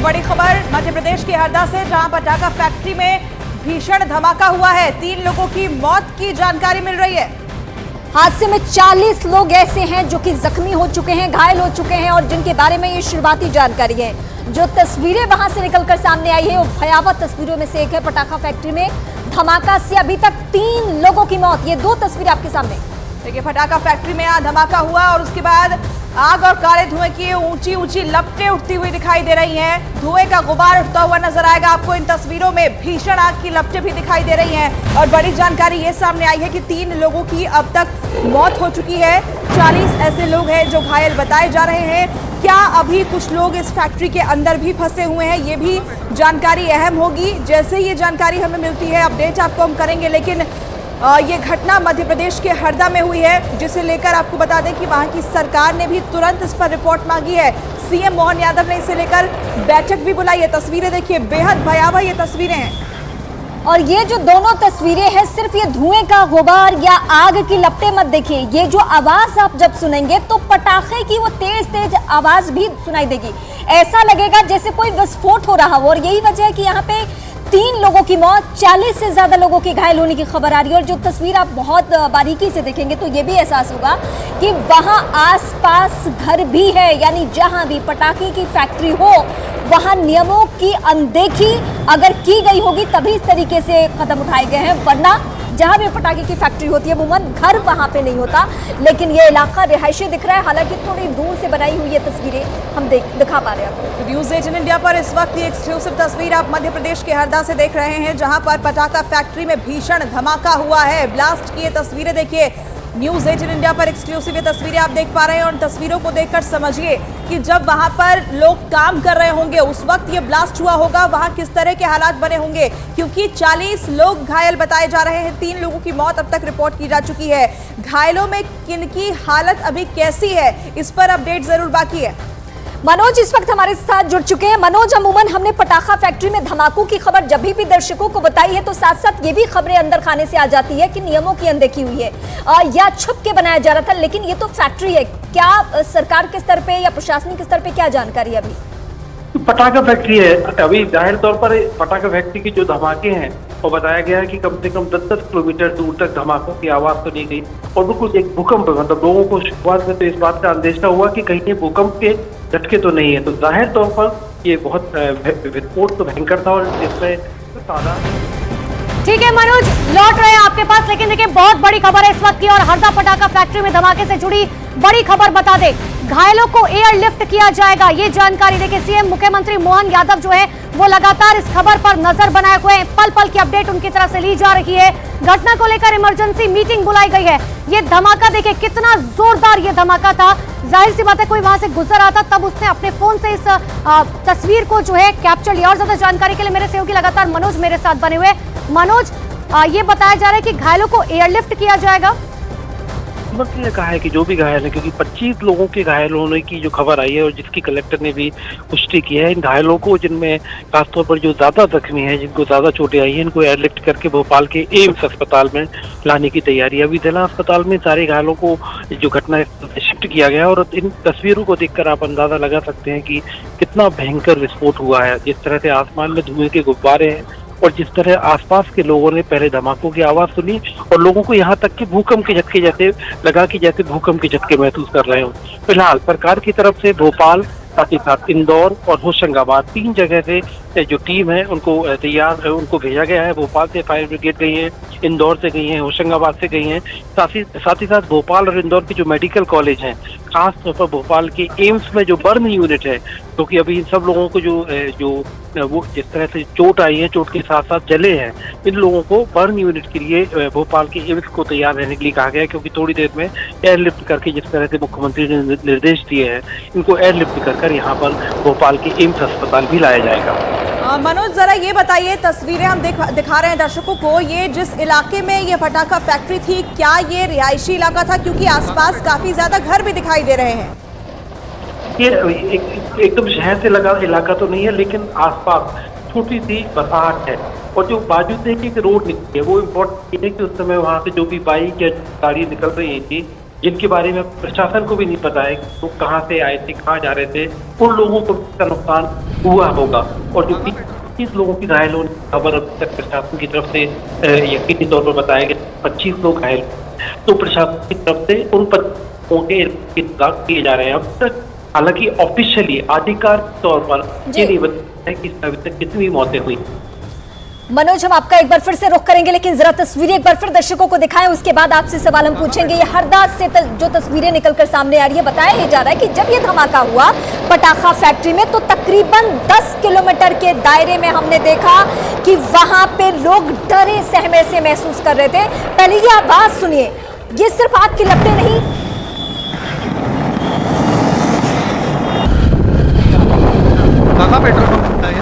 बड़ी खबर मध्य प्रदेश के हरदा से, जहां पटाखा फैक्ट्री में भीषण धमाका हुआ है। 3 लोगों की मौत की जानकारी मिल रही है। हादसे में 40 लोग ऐसे हैं जो कि जख्मी हो चुके हैं, घायल हो चुके हैं और जिनके बारे में ये शुरुआती जानकारी है। जो तस्वीरें वहां से निकलकर सामने आई है वो भयावह तस्वीरों में से एक है। पटाखा फैक्ट्री में धमाका से अभी तक 3 लोगों की मौत। ये 2 तस्वीरें आपके सामने। देखिए, पटाखा फैक्ट्री में यहाँ धमाका हुआ और उसके बाद आग और काले धुएं की ऊंची ऊंची लपटें उठती हुई दिखाई दे रही हैं। धुएं का गुबार उठता हुआ नजर आएगा आपको इन तस्वीरों में। भीषण आग की लपटें भी दिखाई दे रही हैं और बड़ी जानकारी ये सामने आई है कि 3 लोगों की अब तक मौत हो चुकी है। 40 ऐसे लोग हैं जो घायल बताए जा रहे हैं। क्या अभी कुछ लोग इस फैक्ट्री के अंदर भी फंसे हुए हैं, ये भी जानकारी अहम होगी। जैसे ये जानकारी हमें मिलती है अपडेट आपको हम करेंगे। लेकिन ये घटना मध्य प्रदेश के हरदा में हुई है, जिसे लेकर आपको बता दें कि वहां की सरकार ने भी तुरंत इस पर रिपोर्ट मांगी है। सीएम मोहन यादव ने इसे लेकर बैठक भी बुलाई है। तस्वीरें देखिए, बेहद भयावह ये तस्वीरें हैं। और ये जो दोनों तस्वीरें हैं, सिर्फ ये धुएं का गुबार या आग की लपटें मत देखिए। ये जो आवाज आप जब सुनेंगे तो पटाखे की वो तेज तेज आवाज भी सुनाई देगी। ऐसा लगेगा जैसे कोई विस्फोट हो रहा हो। और यही वजह है कि यहाँ पे 3 लोगों की मौत, 40 से ज्यादा लोगों के घायल होने की खबर आ रही है। और जो तस्वीर आप बहुत बारीकी से देखेंगे तो ये भी एहसास होगा कि वहां आसपास घर भी है, यानी जहां भी पटाखे की फैक्ट्री हो वहां नियमों की अनदेखी अगर की गई होगी तभी इस तरीके से कदम उठाए गए हैं। वरना जहां भी पटाखे की फैक्ट्री होती है अमूमन घर वहां पे नहीं होता। लेकिन ये इलाका रिहायशी दिख रहा है। हालांकि थोड़ी दूर से बनाई हुई ये तस्वीरें हम दिखा पा रहे हैं। तो न्यूज 18 इंडिया पर इस वक्त ये एक्सक्लूसिव तस्वीर आप मध्य प्रदेश के हरदा से देख रहे हैं, जहां पर पटाखा फैक्ट्री में भीषण धमाका हुआ है। ब्लास्ट की ये तस्वीरें देखिए, न्यूज 18 इंडिया पर एक्सक्लूसिव ये तस्वीरें आप देख पा रहे हैं। और तस्वीरों को देखकर समझिए कि जब वहां पर लोग काम कर रहे होंगे उस वक्त ये ब्लास्ट हुआ होगा, वहां किस तरह के हालात बने होंगे। क्योंकि 40 लोग घायल बताए जा रहे हैं। 3 लोगों की मौत अब तक रिपोर्ट की जा चुकी है। घायलों में किनकी हालत अभी कैसी है, इस पर अपडेट जरूर बाकी है। मनोज इस वक्त हमारे साथ जुड़ चुके हैं। मनोज, अमूमन हमने पटाखा फैक्ट्री में धमाकों की खबर जब भी दर्शकों को बताई है तो साथ साथ ये भी खबरें अंदर खाने से आ जाती है कि नियमों की अनदेखी हुई है या छुप के बनाया जा रहा था। लेकिन ये तो फैक्ट्री है। क्या सरकार के स्तर पे या प्रशासनिक स्तर पे क्या जानकारी है अभी? पटाखा फैक्ट्री है। अभी जाहिर तौर पर पटाखा फैक्ट्री के जो धमाके हैं वो बताया गया है कि कम से कम 10-10 किलोमीटर दूर तक धमाकों की आवाज तो नहीं गई। और बिल्कुल एक भूकंप, मतलब लोगों को शुरुआत में तो इस बात का अंदेशा हुआ कि कहीं ये भूकंप के झटके तो नहीं है। तो जाहिर तौर पर ये बहुत विस्फोट तो भयंकर था और इसमें सादा। ठीक है मनोज, लौट रहे हैं आपके पास। लेकिन देखिए, बहुत बड़ी खबर है इस वक्त की और हरदा पटाखा फैक्ट्री में धमाके से जुड़ी बड़ी खबर बता दे। घायलों को एयरलिफ्ट किया जाएगा, ये जानकारी देखिए। सीएम मुख्यमंत्री मोहन यादव जो है वो लगातार इस खबर पर नजर बनाए हुए हैं। पल पल की अपडेट उनकी तरफ से ली जा रही है। घटना को लेकर इमरजेंसी मीटिंग बुलाई गई है। ये धमाका देखिए, कितना जोरदार ये धमाका था। जाहिर सी बात है कोई वहां से गुजर रहा था तब उसने अपने फोन से इस तस्वीर को जो है कैप्चर लिया। और ज्यादा जानकारी के लिए मेरे सहयोगी लगातार मनोज मेरे साथ बने हुए। मनोज, ये बताया जा रहा है कि घायलों को एयरलिफ्ट किया जाएगा। मुख्यमंत्री ने कहा है कि जो भी घायल है, क्योंकि 25 लोगों के घायल होने की जो खबर आई है और जिसकी कलेक्टर ने भी पुष्टि की है, इन घायलों को, जिनमें खासतौर पर जो ज्यादा जख्मी है, जिनको ज्यादा चोटें आई हैं, इनको एयरलिफ्ट करके भोपाल के एम्स अस्पताल में लाने की तैयारी है। अभी जिला अस्पताल में सारे घायलों को जो घटना शिफ्ट किया गया है। और इन तस्वीरों को देखकर आप अंदाजा लगा सकते हैं कि कितना भयंकर विस्फोट हुआ है। जिस तरह से आसमान में धुएं के गुब्बारे हैं और जिस तरह आसपास के लोगों ने पहले धमाकों की आवाज सुनी और लोगों को यहाँ तक कि भूकंप के झटके जैसे लगा कि जैसे भूकंप के झटके महसूस कर रहे हो। फिलहाल सरकार की तरफ से भोपाल, साथ ही साथ इंदौर और होशंगाबाद 3 जगह से जो टीम है उनको तैयार उनको भेजा गया है। भोपाल से फायर ब्रिगेड गई है, इंदौर से गई हैं, होशंगाबाद से गई हैं। साथ ही साथ भोपाल और इंदौर के जो मेडिकल कॉलेज हैं, खास तौर पर भोपाल के एम्स में जो बर्न यूनिट है, क्योंकि अभी इन सब लोगों को जो वो जिस तरह से चोट आई है, चोट के साथ साथ जले हैं, इन लोगों को बर्न यूनिट के लिए भोपाल के एम्स को तैयार रहने के लिए कहा गया है। क्योंकि थोड़ी देर में एयरलिफ्ट करके, जिस तरह से मुख्यमंत्री ने निर्देश दिए हैं, इनको एयरलिफ्ट कर यहाँ पर भोपाल के एम्स अस्पताल भी लाया जाएगा। मनोज, जरा ये बताइए, तस्वीरें हम दिखा रहे हैं दर्शकों को, ये जिस इलाके में ये पटाखा फैक्ट्री थी, क्या ये रिहायशी इलाका था? क्योंकि आसपास काफी ज्यादा घर भी दिखाई दे रहे हैं। ये एकदम शहर से लगा इलाका तो नहीं है, लेकिन आसपास छोटी सी बसाहट है। और जो बाजू से एक रोड निकली है, वो इम्पोर्टेंट है कि उस समय वहाँ से जो भी बाइक या गाड़ी निकल रही थी जिनके बारे में प्रशासन को भी नहीं पता है कि वो कहाँ से आए थे, कहाँ जा रहे थे, उन लोगों को का नुकसान हुआ होगा। और जो 25 लोगों की घायल होने की खबर अब तक प्रशासन की तरफ से यकीनी तौर पर बताया गया, 25 लोग घायल, तो प्रशासन की तरफ से उन 25 लोगों के इंतजार किए जा रहे हैं अब तक। हालांकि ऑफिशियली आधिकारिक तौर पर ये नहीं बताया कि अभी तक कितनी मौतें हुई। मनोज, हम आपका एक बार फिर से रुख करेंगे, लेकिन जरा तस्वीरें एक बार फिर दर्शकों को दिखाएं, उसके बाद आपसे सवाल हम पूछेंगे। ये हरदा से जो तस्वीरें निकलकर सामने आ रही है, बताया ये जा रहा है कि जब ये धमाका हुआ पटाखा फैक्ट्री में, तो तकरीबन 10 किलोमीटर के दायरे में हमने देखा कि वहां पे लोग डरे सहमे से महसूस कर रहे थे। पहले ये आवाज सुनिए, ये सिर्फ आग की लपटें नहीं, पेट्रोल पंप है।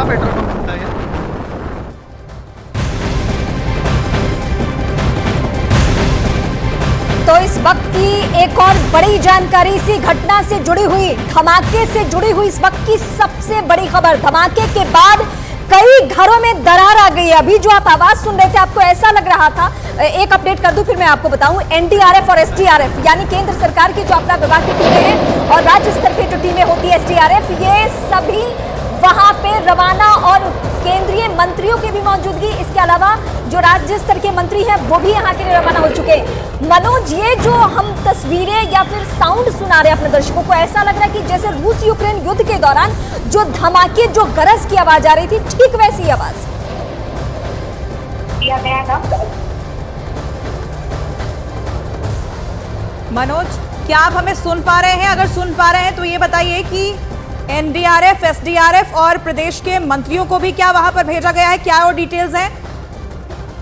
पेट्रोल पंप है। तो इस वक्त की एक और बड़ी जानकारी इसी घटना से जुड़ी हुई, धमाके से जुड़ी हुई इस वक्त की सबसे बड़ी खबर। धमाके के बाद कई घरों में दरार आ गई है। अभी जो आप आवाज सुन रहे थे, आपको ऐसा लग रहा था, एक अपडेट कर दूं फिर मैं आपको बताऊं, एनडीआरएफ और एसडीआरएफ यानी केंद्र सरकार की जो आपदा विभाग की टीमें हैं और राज्य स्तर की जो टीमें होती है एसडीआरएफ, ये सभी वहां पे रवाना और केंद्रीय मंत्रियों की भी मौजूदगी, इसके अलावा जो राज्य स्तर के मंत्री हैं वो भी यहाँ के लिए रवाना हो चुके हैं। मनोज, ये जो हम तस्वीरें या फिर साउंड सुना रहे हैं अपने दर्शकों को, ऐसा लग रहा है कि जैसे रूस यूक्रेन युद्ध के दौरान जो धमाके, जो गरज की आवाज आ रही थी, ठीक वैसी आवाज। मनोज, क्या आप हमें सुन पा रहे हैं? अगर सुन पा रहे हैं तो ये बताइए कि एनडीआरएफ, एसडीआरएफ और प्रदेश के मंत्रियों को भी क्या वहां पर भेजा गया है? क्या और डिटेल्स हैं?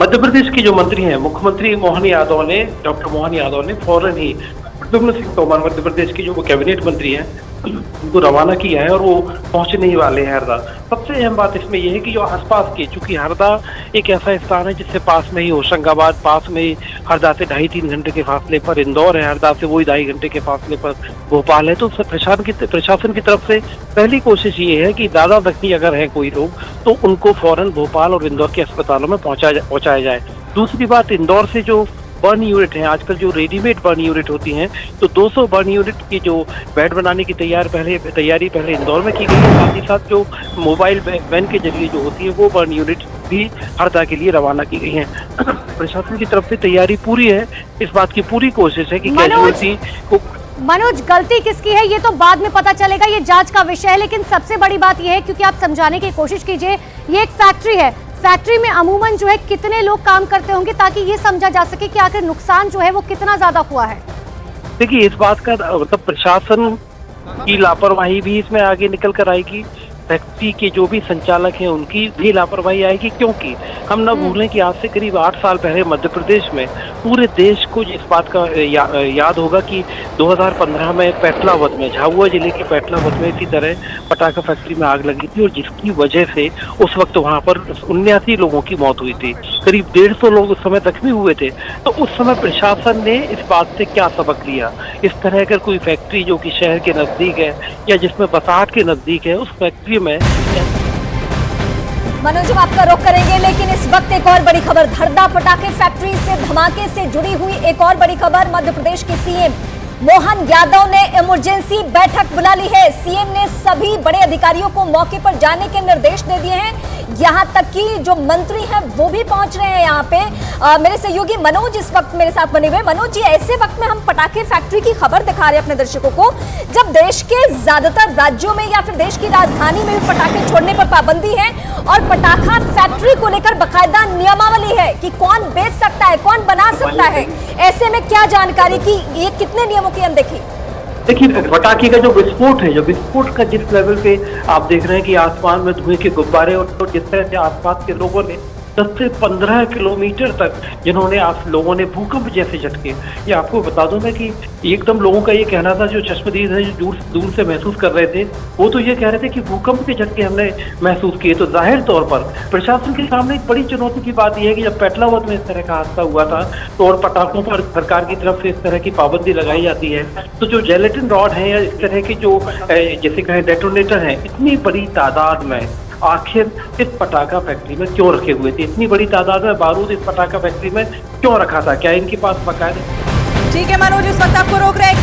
मध्य प्रदेश के जो मंत्री हैं, मुख्यमंत्री मोहन यादव ने, डॉक्टर मोहन यादव ने फौरन ही प्रद्युम्न सिंह तोमर, मध्य प्रदेश के जो कैबिनेट मंत्री हैं, उनको रवाना किया है और वो पहुंचने ही वाले हैं हरदा। सबसे अहम बात इसमें यह है कि जो आसपास के, चूंकि हरदा एक ऐसा स्थान है जिससे पास में ही होशंगाबाद, पास में ही हरदा से 2.5-3 घंटे के फासले पर इंदौर है, हरदा से वही 2.5 घंटे के फासले पर भोपाल है। तो प्रशासन की तरफ से पहली कोशिश ये है कि ज्यादा जख्मी अगर है कोई लोग तो उनको फौरन भोपाल और इंदौर के अस्पतालों में पहुंचाया जाए। दूसरी बात, इंदौर से जो बर्न यूनिट हैं, आजकल जो रेडीमेड बर्न यूनिट होती हैं, तो 200 बर्न यूनिट की जो बेड बनाने की तैयारी पहले इंदौर में की गई है। साथ ही साथ जो मोबाइल वैन के जरिए जो होती है वो बर्न यूनिट भी हरदा के लिए रवाना की गई है। प्रशासन की तरफ से तैयारी पूरी है, इस बात की पूरी कोशिश है कि कैजुअलिटी को। मनोज, गलती किसकी है ये तो बाद में पता चलेगा, ये जांच का विषय है, लेकिन सबसे बड़ी बात ये है, क्योंकि आप समझाने की कोशिश कीजिए, ये एक फैक्ट्री है, फैक्ट्री में अमूमन जो है कितने लोग काम करते होंगे, ताकि ये समझा जा सके कि आखिर नुकसान जो है वो कितना ज्यादा हुआ है। देखिए, इस बात का मतलब प्रशासन की लापरवाही भी इसमें आगे निकल कर आएगी, फैक्ट्री के जो भी संचालक हैं उनकी भी लापरवाही आएगी, क्योंकि हम न भूलें कि आज से करीब 8 साल पहले मध्य प्रदेश में पूरे देश को इस बात का याद होगा कि 2015 में पेटलावद में, झाबुआ जिले के पेटलावद में इसी तरह पटाखा फैक्ट्री में आग लगी थी और जिसकी वजह से उस वक्त वहां पर 79 लोगों की मौत हुई थी, करीब 150 लोग उस समय जख्मी हुए थे। तो उस समय प्रशासन ने इस बात से क्या सबक लिया? इस तरह अगर कोई फैक्ट्री जो कि शहर के नजदीक है या जिसमें बसाहट के नजदीक है, उस फैक्ट्री में। मनोज, हम आपका रुख करेंगे, लेकिन इस वक्त एक और बड़ी खबर, हरदा पटाखे फैक्ट्री से धमाके से जुड़ी हुई एक और बड़ी खबर। मध्य प्रदेश के सीएम मोहन यादव ने इमरजेंसी बैठक बुला ली है। सीएम ने सभी बड़े अधिकारियों को मौके पर जाने के निर्देश दे दिए हैं, यहाँ तक कि जो मंत्री हैं वो भी पहुंच रहे हैं यहाँ पे। मेरे सहयोगी मनोज इस वक्त मेरे साथ बने हुए। मनोज जी, ऐसे वक्त में हम पटाखे फैक्ट्री की खबर दिखा रहे हैं अपने दर्शकों को, जब देश के ज्यादातर राज्यों में या फिर देश की राजधानी में भी पटाखे छोड़ने पर पाबंदी है और पटाखा फैक्ट्री को लेकर बाकायदा नियमावली है कि कौन बेच सकता है, कौन बना सकता है। ऐसे में क्या जानकारी की, ये कितने नियमों की अनदेखी? देखिए, पटाखे का जो विस्फोट है, जो विस्फोट का जिस लेवल पे आप देख रहे हैं कि आसमान में धुएं के गुब्बारे और जिस तरह से आसपास के लोगों ने 10 से 15 किलोमीटर तक जिन्होंने आप लोगों ने भूकंप जैसे झटके, ये आपको बता दूं मैं कि एकदम लोगों का ये कहना था जो चश्मदीद है, जो दूर से महसूस कर रहे थे, वो तो ये कह रहे थे कि भूकंप के झटके हमने महसूस किए। तो जाहिर तौर पर प्रशासन के सामने एक बड़ी चुनौती की बात यह है कि जब पेटलावद में इस तरह का हादसा हुआ था तो और पटाखों पर सरकार की तरफ से इस तरह की पाबंदी लगाई जाती है, तो जो जेलेटिन रॉड है या इस तरह के जो जैसे कहें डेटोनेटर हैं, इतनी बड़ी तादाद में आखिर इस पटाखा फैक्ट्री में क्यों रखे हुए थे? इतनी बड़ी तादाद में बारूद इस पटाखा फैक्ट्री में क्यों रखा था? क्या इनके पास बकायदा? ठीक है मनोज, इस वक्त आपको रोक रहे हैं।